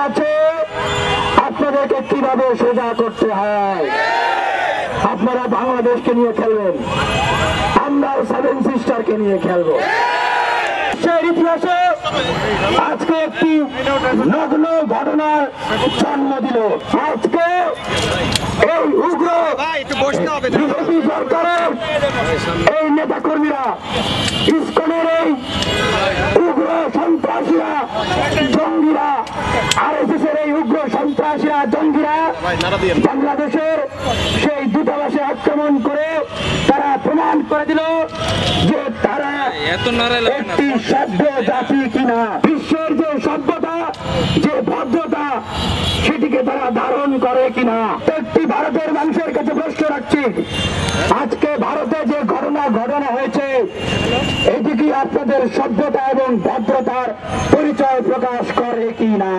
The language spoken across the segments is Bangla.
আছে আপনাদেরকে কিভাবে সোজা করতে হয়। আপনারা বাংলাদেশকে নিয়ে খেলবেন, আমরা সেভেন সিস্টারকে নিয়ে খেলবো। সেই ইতিহাসে আজকে একটি নগ্ন ঘটনার জন্ম দিল। আজকে এই উগ্র বিজেপি সরকারের এই নেতা কর্মীরা, ইসকনের এই উগ্র সন্ত্রাসীরা, জঙ্গিরা, RSS এর এই উগ্র সন্ত্রাসীরা, জঙ্গিরা বাংলাদেশের সেই দূতাবাসে আক্রমণ করে তারা প্রমাণ করে দিল যে তারা একটি সভ্য জাতি কিনা। বিশ্বের যে সভ্যতা, যে ভদ্রতা, সেটিকে তারা ধারণ করে কিনা। একটি ভারতের মানুষের কাছে প্রশ্ন রাখছি, আজকে ভারতে যে ঘটনা হয়েছে, এটি কি আপনাদের সভ্যতা এবং ভদ্রতার পরিচয় প্রকাশ করে কিনা?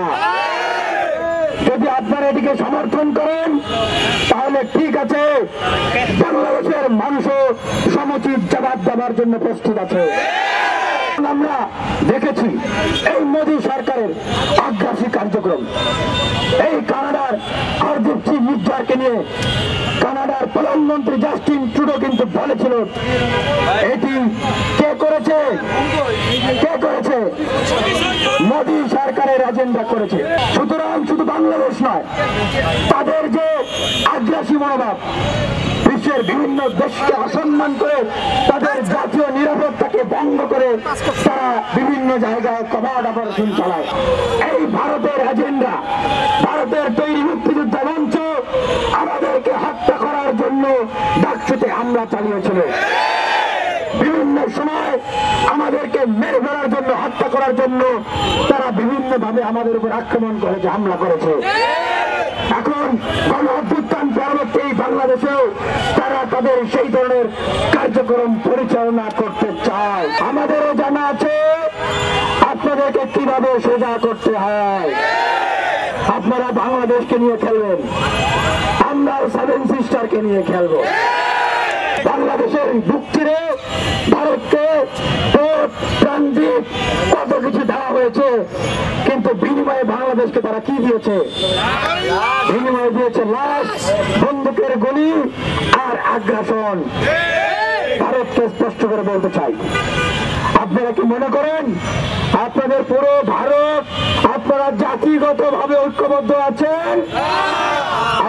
যদি আপনারা এটিকে সমর্থন করেন তাহলে ঠিক আছে, বাংলাদেশের মানুষও সমুচিত জবাব দেওয়ার জন্য প্রস্তুত আছে। আমরা দেখেছি এই মোদী সরকারের আগ্রাসী কার্যক্রম। এই কানাডার হরদীপ সিং নিজ্জারকে নিয়ে কানাডার প্রধানমন্ত্রী জাস্টিন ট্রুডো কিন্তু বলেছিল, এটি কে করেছে? মোদী সরকারের এজেন্ডা করেছে। সুতরাং শুধু বাংলাদেশ নয়, তাদের যে আগ্রাসী মনোভাব, বিশ্বের বিভিন্ন দেশকে অসম্মান করে তাদের জাতীয় নিরাপত্তাকে ভঙ্গ করে তারা বিভিন্ন জায়গায় কমান্ড অপারেশন চালায়। এই ভারতের এজেন্ডা, ভারতের তৈরি মুক্তিযুদ্ধ মঞ্চ আমাদেরকে হত্যা করার জন্য ডাকসুতে হামলা চালিয়েছিল। বিভিন্ন সময় আমাদেরকে মেরে ফেলার জন্য, হত্যা করার জন্য তারা বিভিন্ন ভাবে আমাদের উপর আক্রমণ করেছে, হামলা করেছে। এখন গণ অভ্যুত্থান পরবর্তী বাংলাদেশেও তারা তাদের সেই ধরনের কার্যক্রম পরিচালনা করতে চায়। আমাদেরও জানা আছে আপনাদেরকে কিভাবে সোজা করতে হয়। আপনারা বাংলাদেশকে নিয়ে খেলবেন, আমরা সেভেন সিস্টারকে নিয়ে খেলবো। বাংলাদেশের বুক চিরে ভারতকে ট্রানজিট কত কিছু দেওয়া হয়েছে, কিন্তু বিনিময়ে বাংলাদেশকে তারা কি দিয়েছে? বিনিময়ে দিয়েছে লাশ, বন্দুকের গুলি আর আগ্রাসন। ভারতকে স্পষ্ট করে বলতে চাই, আপনারা কি মনে করেন আপনাদের পুরো ভারত আপনারা জাতিগত ভাবে ঐক্যবদ্ধ আছেন?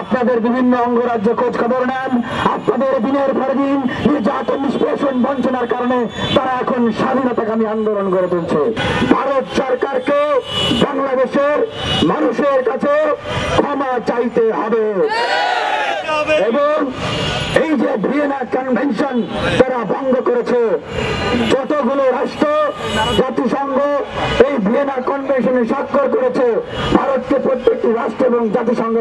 আপনাদের বিভিন্ন অঙ্গরাজ্য খোঁজ খবর নেন, আপনাদের দিনের পর দিন নির্যাতন, নিষ্পেষণ, বঞ্চনার কারণে তারা এখন স্বাধীনতাকামী আন্দোলন গড়ে তুলছে। ভারত সরকারকে বাংলাদেশের মানুষের কাছে ক্ষমা চাইতে হবে এবং এই যে ভিয়েনা কনভেনশন তারা ভঙ্গ করেছে, যতগুলো রাষ্ট্র জাতিসংঘ এই ভিয়েনা কনভেনশনে স্বাক্ষর করেছে, ভারতকে প্রত্যেকটি রাষ্ট্র এবং জাতিসংঘের